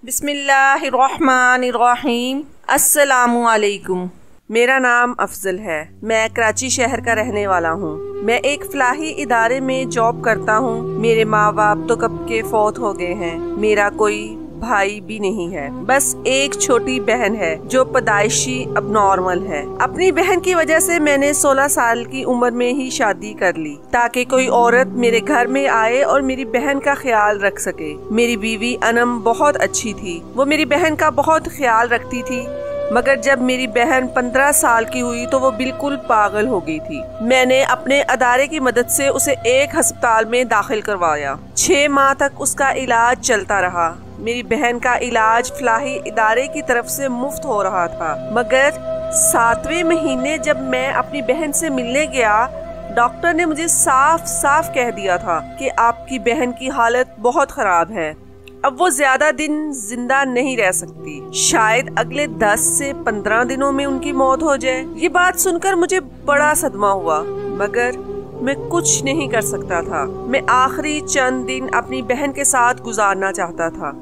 बिस्मिल्लाहिर्रहमानिर्रहीम। अस्सलामुअलैकुम। मेरा नाम अफजल है। मैं कराची शहर का रहने वाला हूँ। मैं एक फलाही इदारे में जॉब करता हूँ। मेरे माँ बाप तो कब के फौत हो गए हैं। मेरा कोई भाई भी नहीं है, बस एक छोटी बहन है जो पैदाइशी अब नॉर्मल है। अपनी बहन की वजह से मैंने 16 साल की उम्र में ही शादी कर ली ताकि कोई औरत मेरे घर में आए और मेरी बहन का ख्याल रख सके। मेरी बीवी अनम बहुत अच्छी थी, वो मेरी बहन का बहुत ख्याल रखती थी, मगर जब मेरी बहन 15 साल की हुई तो वो बिल्कुल पागल हो गई थी। मैंने अपने अदारे की मदद से उसे एक अस्पताल में दाखिल करवाया। 6 माह तक उसका इलाज चलता रहा। मेरी बहन का इलाज फलाही इदारे की तरफ से मुफ्त हो रहा था, मगर 7वें महीने जब मैं अपनी बहन से मिलने गया, डॉक्टर ने मुझे साफ साफ कह दिया था कि आपकी बहन की हालत बहुत खराब है, अब वो ज्यादा दिन जिंदा नहीं रह सकती, शायद अगले 10 से 15 दिनों में उनकी मौत हो जाए। ये बात सुनकर मुझे बड़ा सदमा हुआ, मगर मैं कुछ नहीं कर सकता था। मैं आखिरी चंद दिन अपनी बहन के साथ गुजारना चाहता था,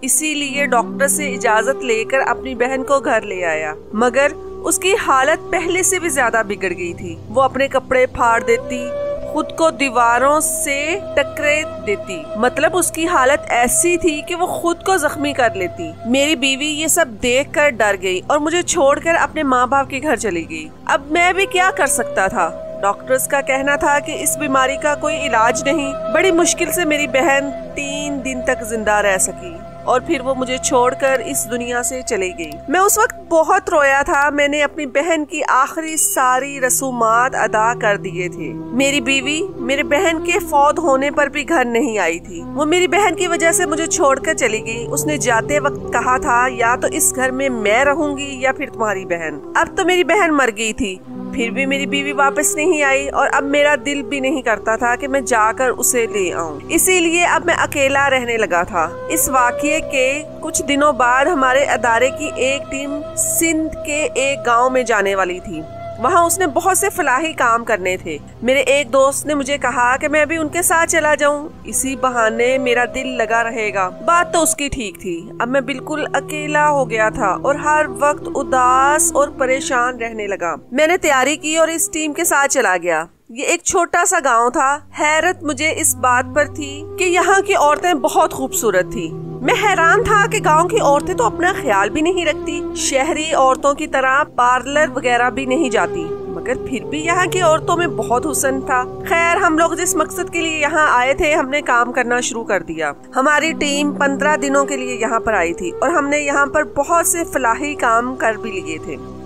इसीलिए डॉक्टर से इजाजत लेकर अपनी बहन को घर ले आया, मगर उसकी हालत पहले से भी ज्यादा बिगड़ गई थी। वो अपने कपड़े फाड़ देती, खुद को दीवारों से टकरे देती, मतलब उसकी हालत ऐसी थी कि वो खुद को जख्मी कर लेती। मेरी बीवी ये सब देखकर डर गई और मुझे छोड़कर अपने माँ बाप के घर चली गई। अब मैं भी क्या कर सकता था। डॉक्टर्स का कहना था कि इस बीमारी का कोई इलाज नहीं। बड़ी मुश्किल से मेरी बहन 3 दिन तक जिंदा रह सकी और फिर वो मुझे छोड़कर इस दुनिया से चली गई। मैं उस वक्त बहुत रोया था। मैंने अपनी बहन की आखिरी सारी रसूमात अदा कर दिए थे। मेरी बीवी मेरे बहन के फौत होने पर भी घर नहीं आई थी। वो मेरी बहन की वजह से मुझे छोड़कर चली गई। उसने जाते वक्त कहा था, या तो इस घर में मैं रहूंगी या फिर तुम्हारी बहन। अब तो मेरी बहन मर गई थी, फिर भी मेरी बीवी वापस नहीं आई और अब मेरा दिल भी नहीं करता था कि मैं जाकर उसे ले आऊं। इसीलिए अब मैं अकेला रहने लगा था। इस वाक़ये के कुछ दिनों बाद हमारे अदारे की एक टीम सिंध के एक गांव में जाने वाली थी। वहाँ उसने बहुत से फलाही काम करने थे। मेरे एक दोस्त ने मुझे कहा कि मैं भी उनके साथ चला जाऊं, इसी बहाने मेरा दिल लगा रहेगा। बात तो उसकी ठीक थी। अब मैं बिल्कुल अकेला हो गया था और हर वक्त उदास और परेशान रहने लगा। मैंने तैयारी की और इस टीम के साथ चला गया। ये एक छोटा सा गांव था। हैरत मुझे इस बात पर थी कि यहाँ की औरतें बहुत खूबसूरत थी। मैं हैरान था कि गांव की औरतें तो अपना ख्याल भी नहीं रखती, शहरी औरतों की तरह पार्लर वगैरह भी नहीं जाती, मगर फिर भी यहाँ की औरतों में बहुत हुस्न था। खैर, हम लोग जिस मकसद के लिए यहाँ आए थे, हमने काम करना शुरू कर दिया। हमारी टीम 15 दिनों के लिए यहाँ पर आई थी और हमने यहाँ पर बहुत से फलाही काम कर भी लिए थे।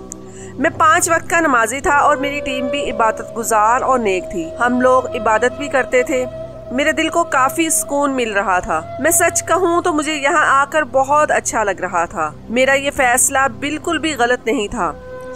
मैं 5 वक्त का नमाजी था और मेरी टीम भी इबादत गुजार और नेक थी। हम लोग इबादत भी करते थे। मेरे दिल को काफी सुकून मिल रहा था। मैं सच कहूँ तो मुझे यहाँ आकर बहुत अच्छा लग रहा था। मेरा ये फैसला बिल्कुल भी गलत नहीं था।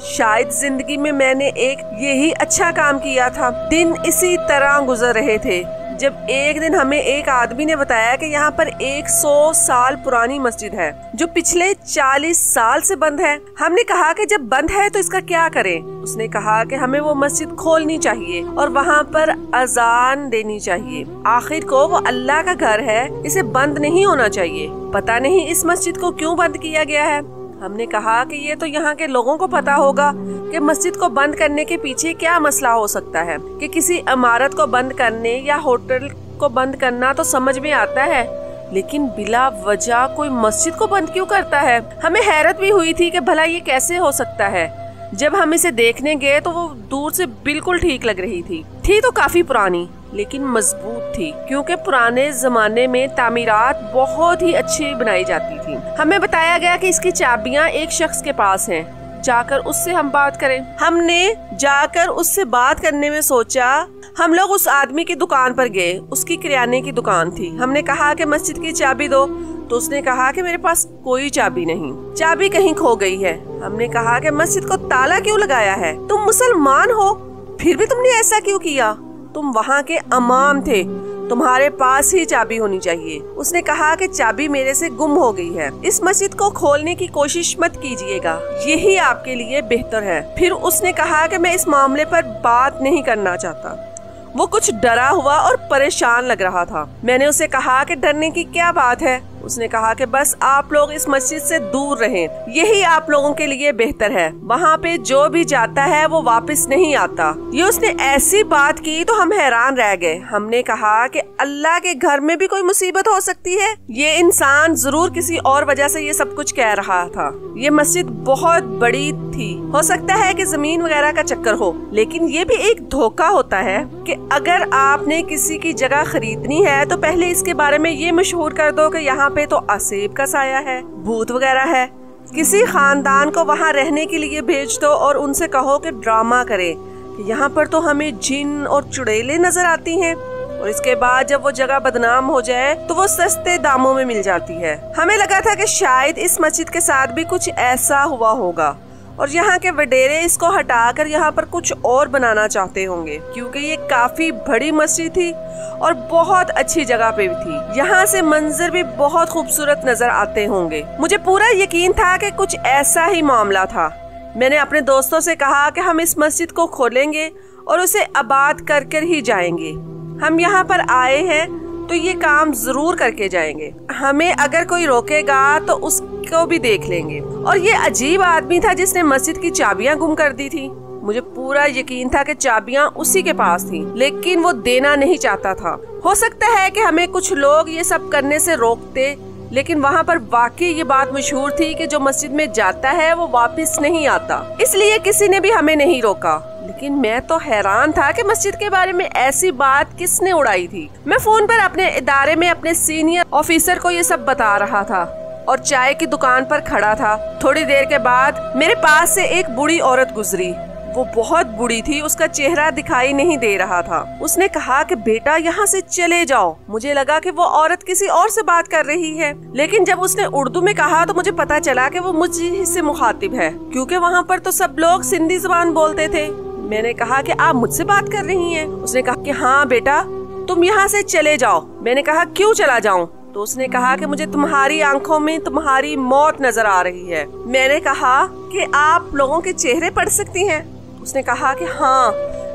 शायद जिंदगी में मैंने एक यही अच्छा काम किया था। दिन इसी तरह गुजर रहे थे जब एक दिन हमें एक आदमी ने बताया कि यहाँ पर 100 साल पुरानी मस्जिद है जो पिछले 40 साल से बंद है। हमने कहा कि जब बंद है तो इसका क्या करें। उसने कहा कि हमें वो मस्जिद खोलनी चाहिए और वहाँ पर अजान देनी चाहिए। आखिर को वो अल्लाह का घर है, इसे बंद नहीं होना चाहिए। पता नहीं इस मस्जिद को क्यों बंद किया गया है। हमने कहा कि ये तो यहाँ के लोगों को पता होगा कि मस्जिद को बंद करने के पीछे क्या मसला हो सकता है, कि किसी इमारत को बंद करने या होटल को बंद करना तो समझ में आता है, लेकिन बिला वजह कोई मस्जिद को बंद क्यों करता है। हमें हैरत भी हुई थी कि भला ये कैसे हो सकता है। जब हम इसे देखने गए तो वो दूर से बिल्कुल ठीक लग रही थी तो काफी पुरानी लेकिन मजबूत थी, क्योंकि पुराने जमाने में तामीरात बहुत ही अच्छी बनाई जाती थी। हमें बताया गया कि इसकी चाबियां एक शख्स के पास हैं, जाकर उससे हम बात करें। हमने जाकर उससे बात करने में सोचा। हम लोग उस आदमी की दुकान पर गए। उसकी किराने की दुकान थी। हमने कहा कि मस्जिद की चाबी दो, तो उसने कहा कि मेरे पास कोई चाबी नहीं, चाबी कहीं खो गई है। हमने कहा कि मस्जिद को ताला क्यों लगाया है, तुम मुसलमान हो फिर भी तुमने ऐसा क्यों किया, तुम वहाँ के इमाम थे, तुम्हारे पास ही चाबी होनी चाहिए। उसने कहा कि चाबी मेरे से गुम हो गई है, इस मस्जिद को खोलने की कोशिश मत कीजिएगा, यही आपके लिए बेहतर है। फिर उसने कहा कि मैं इस मामले पर बात नहीं करना चाहता। वो कुछ डरा हुआ और परेशान लग रहा था। मैंने उसे कहा कि डरने की क्या बात है। उसने कहा कि बस आप लोग इस मस्जिद से दूर रहें, यही आप लोगों के लिए बेहतर है। वहाँ पे जो भी जाता है वो वापस नहीं आता। ये उसने ऐसी बात की तो हम हैरान रह गए। हमने कहा कि अल्लाह के घर में भी कोई मुसीबत हो सकती है। ये इंसान जरूर किसी और वजह से ये सब कुछ कह रहा था। ये मस्जिद बहुत बड़ी थी, हो सकता है कि जमीन वगैरह का चक्कर हो, लेकिन ये भी एक धोखा होता है कि अगर आपने किसी की जगह खरीदनी है तो पहले इसके बारे में ये मशहूर कर दो कि यहाँ पे तो असेब का साया है, भूत वगैरह है। किसी खानदान को वहाँ रहने के लिए भेज दो और उनसे कहो कि ड्रामा करे कि यहाँ पर तो हमें जिन और चुड़ैलें नजर आती हैं, और इसके बाद जब वो जगह बदनाम हो जाए तो वो सस्ते दामों में मिल जाती है। हमें लगा था कि शायद इस मस्जिद के साथ भी कुछ ऐसा हुआ होगा और यहाँ के वडेरे इसको हटाकर यहाँ पर कुछ और बनाना चाहते होंगे, क्योंकि ये काफी बड़ी मस्जिद थी और बहुत अच्छी जगह पे भी थी। यहाँ से मंजर भी बहुत खूबसूरत नजर आते होंगे। मुझे पूरा यकीन था कि कुछ ऐसा ही मामला था। मैंने अपने दोस्तों से कहा कि हम इस मस्जिद को खोलेंगे और उसे आबाद कर कर ही जाएंगे। हम यहाँ पर आए हैं तो ये काम जरूर करके जाएंगे। हमें अगर कोई रोकेगा तो उसको भी देख लेंगे। और ये अजीब आदमी था जिसने मस्जिद की चाबियां गुम कर दी थी। मुझे पूरा यकीन था कि चाबियां उसी के पास थी, लेकिन वो देना नहीं चाहता था। हो सकता है कि हमें कुछ लोग ये सब करने से रोकते, लेकिन वहाँ पर वाकई ये बात मशहूर थी कि जो मस्जिद में जाता है वो वापस नहीं आता, इसलिए किसी ने भी हमें नहीं रोका। लेकिन मैं तो हैरान था कि मस्जिद के बारे में ऐसी बात किसने उड़ाई थी। मैं फोन पर अपने इदारे में अपने सीनियर ऑफिसर को ये सब बता रहा था और चाय की दुकान पर खड़ा था। थोड़ी देर के बाद मेरे पास से एक बूढ़ी औरत गुजरी। वो बहुत बूढ़ी थी, उसका चेहरा दिखाई नहीं दे रहा था। उसने कहा कि बेटा यहाँ से चले जाओ। मुझे लगा कि वो औरत किसी और से बात कर रही है, लेकिन जब उसने उर्दू में कहा तो मुझे पता चला कि वो मुझे से मुखातिब है, क्योंकि वहाँ पर तो सब लोग सिंधी ज़बान बोलते थे। मैंने कहा कि आप मुझसे बात कर रही हैं? उसने कहा कि हाँ बेटा, तुम यहाँ से चले जाओ। मैंने कहा क्यों चला जाऊँ? तो उसने कहा कि मुझे तुम्हारी आंखों में तुम्हारी मौत नजर आ रही है। मैंने कहा कि आप लोगों के चेहरे पढ़ सकती हैं? उसने कहा कि हाँ,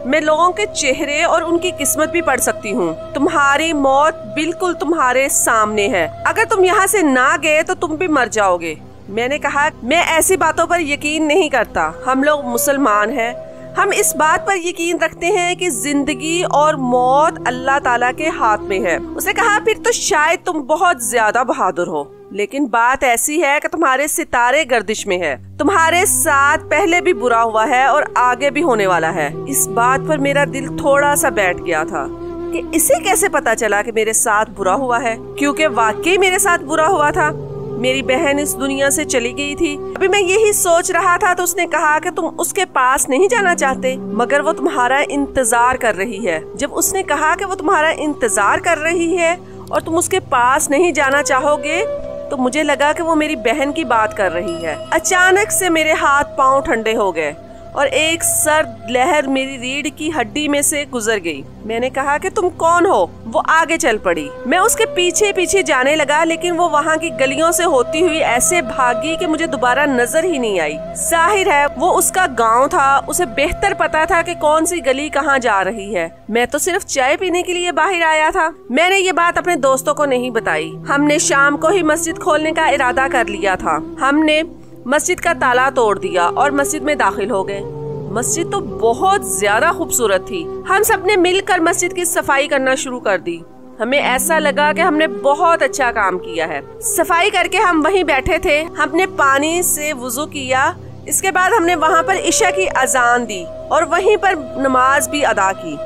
मैं लोगों के चेहरे और उनकी किस्मत भी पढ़ सकती हूँ। तुम्हारी मौत बिल्कुल तुम्हारे सामने है। अगर तुम यहाँ से ना गए तो तुम भी मर जाओगे। मैंने कहा मैं ऐसी बातों पर यकीन नहीं करता। हम लोग मुसलमान हैं, हम इस बात पर यकीन रखते हैं कि जिंदगी और मौत अल्लाह ताला के हाथ में है। उसने कहा फिर तो शायद तुम बहुत ज्यादा बहादुर हो, लेकिन बात ऐसी है कि तुम्हारे सितारे गर्दिश में है। तुम्हारे साथ पहले भी बुरा हुआ है और आगे भी होने वाला है। इस बात पर मेरा दिल थोड़ा सा बैठ गया था कि इसे कैसे पता चला कि मेरे साथ बुरा हुआ है, क्योंकि वाकई मेरे साथ बुरा हुआ था। मेरी बहन इस दुनिया से चली गई थी। अभी मैं यही सोच रहा था तो उसने कहा कि तुम उसके पास नहीं जाना चाहते, मगर वो तुम्हारा इंतजार कर रही है। जब उसने कहा कि वो तुम्हारा इंतजार कर रही है और तुम उसके पास नहीं जाना चाहोगे, तो मुझे लगा कि वो मेरी बहन की बात कर रही है। अचानक से मेरे हाथ पांव ठंडे हो गए और एक सर्द लहर मेरी रीढ़ की हड्डी में से गुजर गई। मैंने कहा कि तुम कौन हो? वो आगे चल पड़ी। मैं उसके पीछे पीछे जाने लगा, लेकिन वो वहाँ की गलियों से होती हुई ऐसे भागी कि मुझे दोबारा नजर ही नहीं आई। जाहिर है वो उसका गांव था, उसे बेहतर पता था कि कौन सी गली कहाँ जा रही है। मैं तो सिर्फ चाय पीने के लिए बाहर आया था। मैंने ये बात अपने दोस्तों को नहीं बताई। हमने शाम को ही मस्जिद खोलने का इरादा कर लिया था। हमने मस्जिद का ताला तोड़ दिया और मस्जिद में दाखिल हो गए। मस्जिद तो बहुत ज्यादा खूबसूरत थी। हम सब ने मिलकर मस्जिद की सफाई करना शुरू कर दी। हमें ऐसा लगा कि हमने बहुत अच्छा काम किया है। सफाई करके हम वहीं बैठे थे। हमने पानी से वुजू किया। इसके बाद हमने वहाँ पर इशा की अजान दी और वहीं पर नमाज भी अदा की।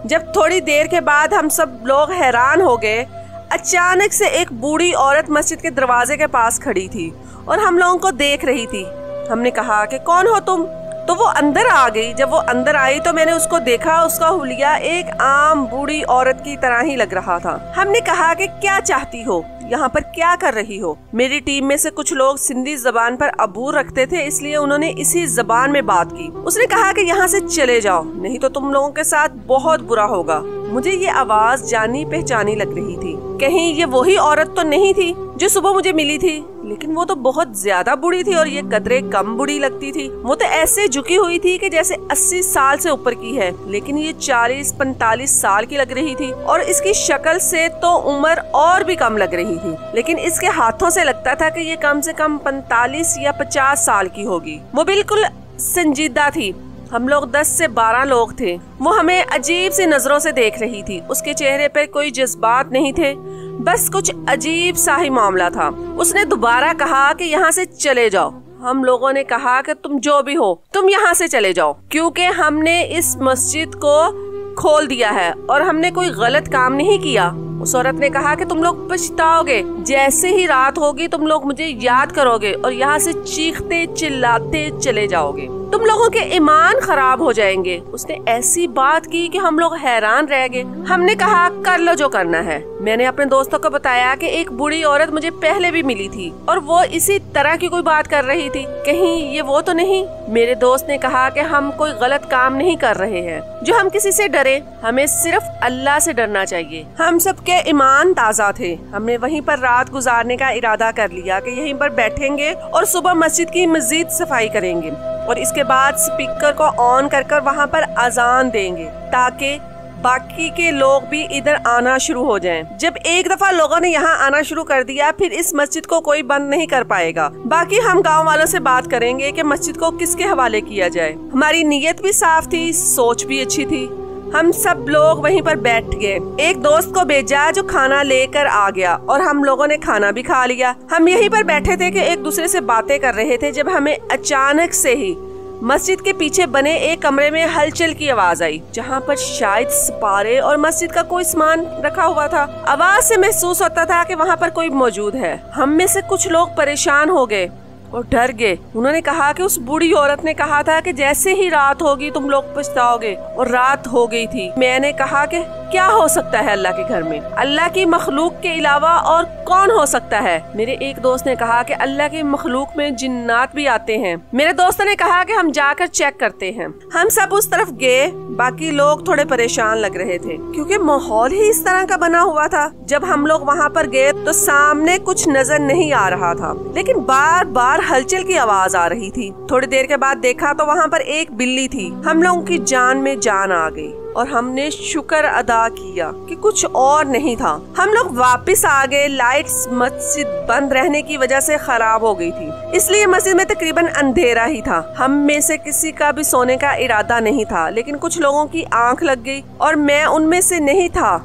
जब थोड़ी देर के बाद हम सब लोग हैरान हो गए, अचानक से एक बूढ़ी औरत मस्जिद के दरवाजे के पास खड़ी थी और हम लोगों को देख रही थी। हमने कहा कि कौन हो तुम? तो वो अंदर आ गई। जब वो अंदर आई तो मैंने उसको देखा। उसका हुलिया एक आम बूढ़ी औरत की तरह ही लग रहा था। हमने कहा कि क्या चाहती हो, यहाँ पर क्या कर रही हो? मेरी टीम में से कुछ लोग सिंधी जबान पर अबूर रखते थे, इसलिए उन्होंने इसी जबान में बात की। उसने कहा कि यहाँ से चले जाओ, नहीं तो तुम लोगों के साथ बहुत बुरा होगा। मुझे ये आवाज जानी पहचानी लग रही थी। कहीं ये वही औरत तो नहीं थी जो सुबह मुझे मिली थी, लेकिन वो तो बहुत ज्यादा बूढ़ी थी और ये कदरे कम बूढ़ी लगती थी। वो तो ऐसे झुकी हुई थी कि जैसे 80 साल से ऊपर की है, लेकिन ये 40-45 साल की लग रही थी। और इसकी शक्ल से तो उम्र और भी कम लग रही थी, लेकिन इसके हाथों से लगता था कि ये कम से कम 45 या 50 साल की होगी। वो बिल्कुल संजीदा थी। हम लोग 10 से 12 लोग थे। वो हमें अजीब सी नजरों से देख रही थी। उसके चेहरे पर कोई जज्बात नहीं थे, बस कुछ अजीब सा ही मामला था। उसने दोबारा कहा कि यहाँ से चले जाओ। हम लोगों ने कहा कि तुम जो भी हो, तुम यहाँ से चले जाओ, क्योंकि हमने इस मस्जिद को खोल दिया है और हमने कोई गलत काम नहीं किया। उस औरत ने कहा कि तुम लोग पछताओगे, जैसे ही रात होगी तुम लोग मुझे याद करोगे और यहाँ से चीखते चिल्लाते चले जाओगे, तुम लोगों के ईमान खराब हो जाएंगे। उसने ऐसी बात की कि हम लोग हैरान रह गए। हमने कहा कर लो जो करना है। मैंने अपने दोस्तों को बताया कि एक बूढ़ी औरत मुझे पहले भी मिली थी और वो इसी तरह की कोई बात कर रही थी, कहीं ये वो तो नहीं। मेरे दोस्त ने कहा कि हम कोई गलत काम नहीं कर रहे हैं जो हम किसी से डरे, हमें सिर्फ अल्लाह से डरना चाहिए। हम सब के ईमान ताज़ा थे। हमने वहीं पर रात गुजारने का इरादा कर लिया कि यहीं पर बैठेंगे और सुबह मस्जिद की मजीद सफाई करेंगे और इसके बाद स्पीकर को ऑन कर वहाँ पर अजान देंगे ताकि बाकी के लोग भी इधर आना शुरू हो जाएं। जब एक दफा लोगों ने यहाँ आना शुरू कर दिया, फिर इस मस्जिद को कोई बंद नहीं कर पाएगा। बाकी हम गांव वालों से बात करेंगे कि मस्जिद को किसके हवाले किया जाए। हमारी नीयत भी साफ थी, सोच भी अच्छी थी। हम सब लोग वहीं पर बैठ गए। एक दोस्त को भेजा जो खाना लेकर आ गया और हम लोगों ने खाना भी खा लिया। हम यहीं पर बैठे थे कि एक दूसरे से बातें कर रहे थे जब हमें अचानक से ही मस्जिद के पीछे बने एक कमरे में हलचल की आवाज आई, जहाँ पर शायद सिपारे और मस्जिद का कोई सामान रखा हुआ था। आवाज से महसूस होता था कि वहाँ पर कोई मौजूद है। हम में से कुछ लोग परेशान हो गए और डर गए। उन्होंने कहा कि उस बूढ़ी औरत ने कहा था कि जैसे ही रात होगी तुम लोग पछताओगे, और रात हो गई थी। मैंने कहा कि क्या हो सकता है अल्लाह के घर में, अल्लाह की मखलूक के अलावा और कौन हो सकता है। मेरे एक दोस्त ने कहा कि अल्लाह की मखलूक में जिन्नात भी आते हैं। मेरे दोस्तों ने कहा कि हम जाकर चेक करते हैं। हम सब उस तरफ गए। बाकी लोग थोड़े परेशान लग रहे थे क्योंकि माहौल ही इस तरह का बना हुआ था। जब हम लोग वहाँ पर गए तो सामने कुछ नजर नहीं आ रहा था, लेकिन बार बार हलचल की आवाज आ रही थी। थोड़ी देर के बाद देखा तो वहाँ पर एक बिल्ली थी। हम लोगों की जान में जान आ गई और हमने शुक्र अदा किया कि कुछ और नहीं था। हम लोग वापस आ गए। लाइट्स मस्जिद बंद रहने की वजह से खराब हो गई थी, इसलिए मस्जिद में तकरीबन अंधेरा ही था। हम में से किसी का भी सोने का इरादा नहीं था, लेकिन कुछ लोगों की आंख लग गई और मैं उनमें से नहीं था।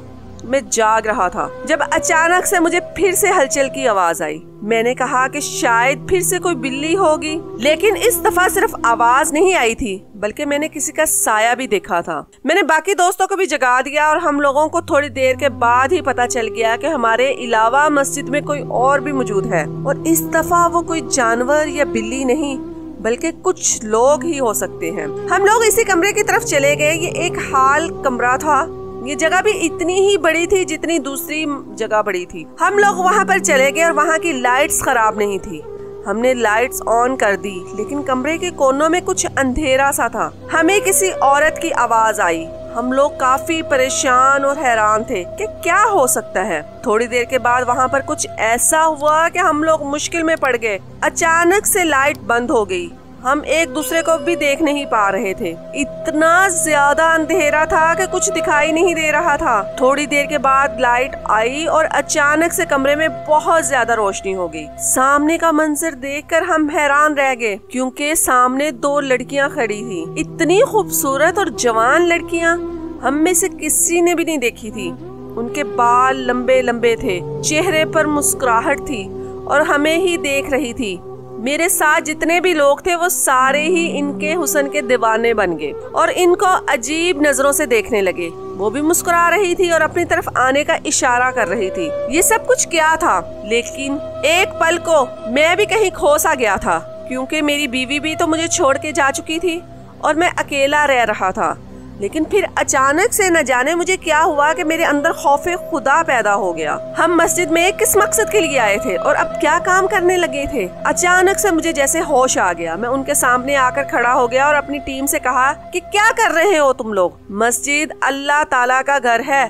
मैं जाग रहा था जब अचानक से मुझे फिर से हलचल की आवाज आई। मैंने कहा कि शायद फिर से कोई बिल्ली होगी, लेकिन इस दफा सिर्फ आवाज नहीं आई थी बल्कि मैंने किसी का साया भी देखा था। मैंने बाकी दोस्तों को भी जगा दिया और हम लोगों को थोड़ी देर के बाद ही पता चल गया कि हमारे अलावा मस्जिद में कोई और भी मौजूद है, और इस दफा वो कोई जानवर या बिल्ली नहीं बल्कि कुछ लोग ही हो सकते हैं। हम लोग इसी कमरे की तरफ चले गए। ये एक हाल कमरा था। ये जगह भी इतनी ही बड़ी थी जितनी दूसरी जगह बड़ी थी। हम लोग वहाँ पर चले गए और वहाँ की लाइट्स खराब नहीं थी। हमने लाइट्स ऑन कर दी, लेकिन कमरे के कोनों में कुछ अंधेरा सा था। हमें किसी औरत की आवाज आई। हम लोग काफी परेशान और हैरान थे कि क्या हो सकता है। थोड़ी देर के बाद वहाँ पर कुछ ऐसा हुआ कि हम लोग मुश्किल में पड़ गए। अचानक से लाइट बंद हो गई। हम एक दूसरे को भी देख नहीं पा रहे थे। इतना ज्यादा अंधेरा था कि कुछ दिखाई नहीं दे रहा था। थोड़ी देर के बाद लाइट आई और अचानक से कमरे में बहुत ज्यादा रोशनी हो गई। सामने का मंजर देखकर हम हैरान रह गए क्योंकि सामने दो लड़कियां खड़ी थी। इतनी खूबसूरत और जवान लड़कियां हम में से किसी ने भी नहीं देखी थी। उनके बाल लंबे लंबे थे, चेहरे पर मुस्कुराहट थी और हमें ही देख रही थी। मेरे साथ जितने भी लोग थे वो सारे ही इनके हुस्न के दीवाने बन गए और इनको अजीब नजरों से देखने लगे। वो भी मुस्कुरा रही थी और अपनी तरफ आने का इशारा कर रही थी। ये सब कुछ क्या था? लेकिन एक पल को मैं भी कहीं खो सा गया था क्योंकि मेरी बीवी भी तो मुझे छोड़ के जा चुकी थी और मैं अकेला रह रहा था। लेकिन फिर अचानक से न जाने मुझे क्या हुआ कि मेरे अंदर खौफे खुदा पैदा हो गया। हम मस्जिद में किस मकसद के लिए आए थे और अब क्या काम करने लगे थे? अचानक से मुझे जैसे होश आ गया। मैं उनके सामने आकर खड़ा हो गया और अपनी टीम से कहा कि क्या कर रहे हो तुम लोग? मस्जिद अल्लाह ताला का घर है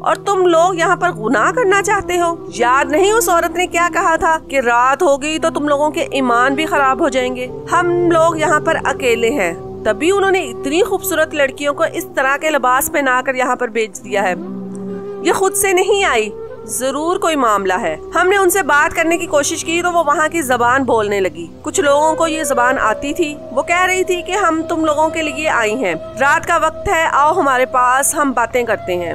और तुम लोग यहाँ पर गुनाह करना चाहते हो। याद नहीं उस औरत ने क्या कहा था कि रात हो गई तो तुम लोगों के ईमान भी खराब हो जाएंगे, हम लोग यहाँ पर अकेले हैं। तभी उन्होंने इतनी खूबसूरत लड़कियों को इस तरह के लिबास पहनाकर यहाँ पर भेज दिया है। ये खुद से नहीं आई, जरूर कोई मामला है। हमने उनसे बात करने की कोशिश की तो वो वहाँ की जबान बोलने लगी। कुछ लोगों को ये जबान आती थी। वो कह रही थी कि हम तुम लोगों के लिए आई हैं, रात का वक्त है, आओ हमारे पास, हम बातें करते हैं।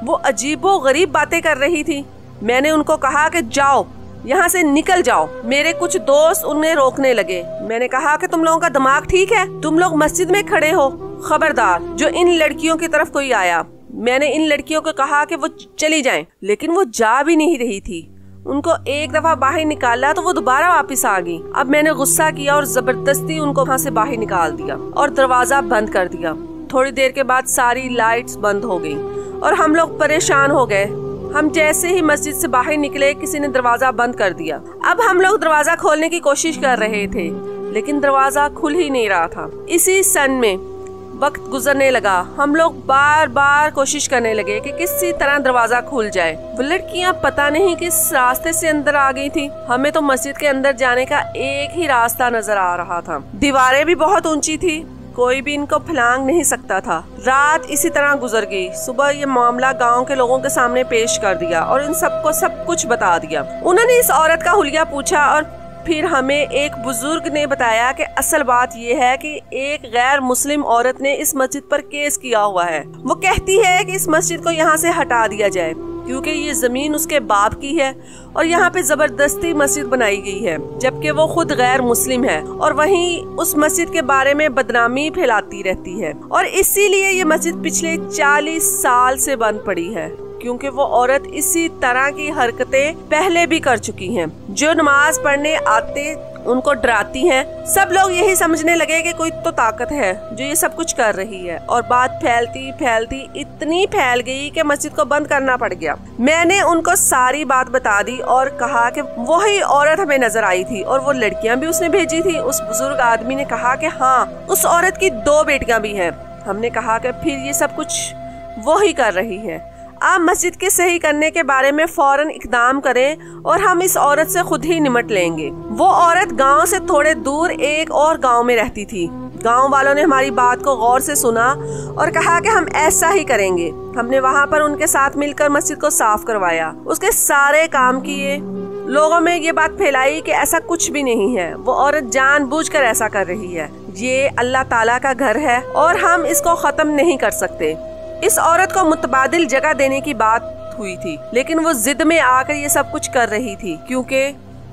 वो अजीबो गरीब बातें कर रही थी। मैंने उनको कहा कि जाओ यहाँ से निकल जाओ। मेरे कुछ दोस्त उन्हें रोकने लगे। मैंने कहा कि तुम लोगों का दिमाग ठीक है, तुम लोग मस्जिद में खड़े हो, खबरदार जो इन लड़कियों की तरफ कोई आया। मैंने इन लड़कियों को कहा कि वो चली जाएं, लेकिन वो जा भी नहीं रही थी। उनको एक दफा बाहर निकाला तो वो दोबारा वापस आ गई। अब मैंने गुस्सा किया और जबरदस्ती उनको वहाँ से बाहर निकाल दिया और दरवाजा बंद कर दिया। थोड़ी देर के बाद सारी लाइट्स बंद हो गई और हम लोग परेशान हो गए। हम जैसे ही मस्जिद से बाहर निकले, किसी ने दरवाजा बंद कर दिया। अब हम लोग दरवाजा खोलने की कोशिश कर रहे थे, लेकिन दरवाजा खुल ही नहीं रहा था। इसी सन में वक्त गुजरने लगा। हम लोग बार बार कोशिश करने लगे कि किसी तरह दरवाजा खुल जाए। वो लड़कियां पता नहीं किस रास्ते से अंदर आ गई थी। हमें तो मस्जिद के अंदर जाने का एक ही रास्ता नजर आ रहा था। दीवारें भी बहुत ऊंची थी, कोई भी इनको फलांग नहीं सकता था। रात इसी तरह गुजर गई। सुबह ये मामला गांव के लोगों के सामने पेश कर दिया और इन सबको सब कुछ बता दिया। उन्होंने इस औरत का हुलिया पूछा और फिर हमें एक बुजुर्ग ने बताया कि असल बात यह है कि एक गैर मुस्लिम औरत ने इस मस्जिद पर केस किया हुआ है। वो कहती है कि इस मस्जिद को यहाँ से हटा दिया जाए क्योंकि ये जमीन उसके बाप की है और यहाँ पे जबरदस्ती मस्जिद बनाई गई है, जबकि वो खुद गैर मुस्लिम है और वहीं उस मस्जिद के बारे में बदनामी फैलाती रहती है। और इसीलिए ये मस्जिद पिछले 40 साल से बंद पड़ी है क्योंकि वो औरत इसी तरह की हरकतें पहले भी कर चुकी हैं। जो नमाज पढ़ने आते उनको डराती हैं। सब लोग यही समझने लगे कि कोई तो ताकत है जो ये सब कुछ कर रही है और बात फैलती फैलती इतनी फैल गई कि मस्जिद को बंद करना पड़ गया। मैंने उनको सारी बात बता दी और कहा कि वही औरत हमें नजर आई थी और वो लड़कियां भी उसने भेजी थी। उस बुजुर्ग आदमी ने कहा कि हाँ, उस औरत की 2 बेटियां भी हैं। हमने कहा कि फिर ये सब कुछ वो ही कर रही है। आप मस्जिद के सही करने के बारे में फौरन इकदाम करें और हम इस औरत से खुद ही निमट लेंगे। वो औरत गांव से थोड़े दूर एक और गांव में रहती थी। गांव वालों ने हमारी बात को गौर से सुना और कहा कि हम ऐसा ही करेंगे। हमने वहां पर उनके साथ मिलकर मस्जिद को साफ करवाया, उसके सारे काम किए। लोगों में ये बात फैलाई कि ऐसा कुछ भी नहीं है, वो औरत जानबूझकर ऐसा कर रही है। ये अल्लाह ताला का घर है और हम इसको खत्म नहीं कर सकते। इस औरत को मुतबादिल जगह देने की बात हुई थी, लेकिन वो जिद में आकर ये सब कुछ कर रही थी क्योंकि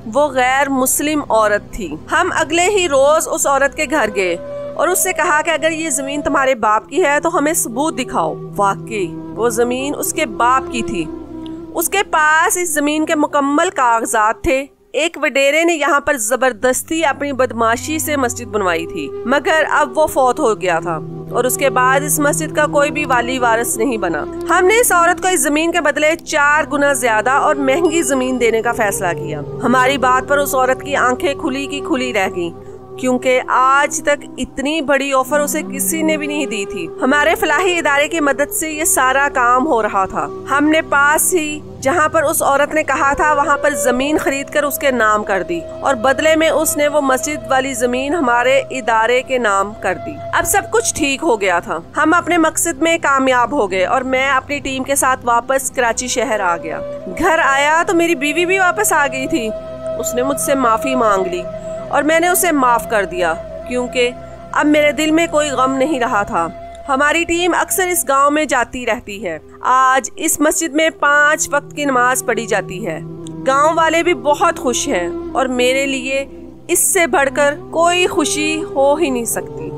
वो गैर मुस्लिम औरत थी। हम अगले ही रोज उस औरत के घर गए और उससे कहा कि अगर ये जमीन तुम्हारे बाप की है तो हमें सबूत दिखाओ। वाकई वो जमीन उसके बाप की थी। उसके पास इस जमीन के मुकम्मल कागजात थे। एक वडेरे ने यहाँ पर जबरदस्ती अपनी बदमाशी से मस्जिद बनवाई थी, मगर अब वो फौत हो गया था और उसके बाद इस मस्जिद का कोई भी वाली वारिस नहीं बना। हमने इस औरत को इस जमीन के बदले 4 गुना ज्यादा और महंगी जमीन देने का फैसला किया। हमारी बात पर उस औरत की आंखें खुली की खुली रह गईं, क्योंकि आज तक इतनी बड़ी ऑफर उसे किसी ने भी नहीं दी थी। हमारे फलाही इदारे की मदद से ये सारा काम हो रहा था। हमने पास ही जहाँ पर उस औरत ने कहा था वहाँ पर जमीन खरीद कर उसके नाम कर दी और बदले में उसने वो मस्जिद वाली जमीन हमारे इदारे के नाम कर दी। अब सब कुछ ठीक हो गया था। हम अपने मकसद में कामयाब हो गए और मैं अपनी टीम के साथ वापस कराची शहर आ गया। घर आया तो मेरी बीवी भी वापस आ गई थी। उसने मुझसे माफी मांग ली और मैंने उसे माफ कर दिया क्योंकि अब मेरे दिल में कोई गम नहीं रहा था। हमारी टीम अक्सर इस गांव में जाती रहती है। आज इस मस्जिद में 5 वक्त की नमाज पढ़ी जाती है। गांव वाले भी बहुत खुश हैं और मेरे लिए इससे बढ़कर कोई खुशी हो ही नहीं सकती।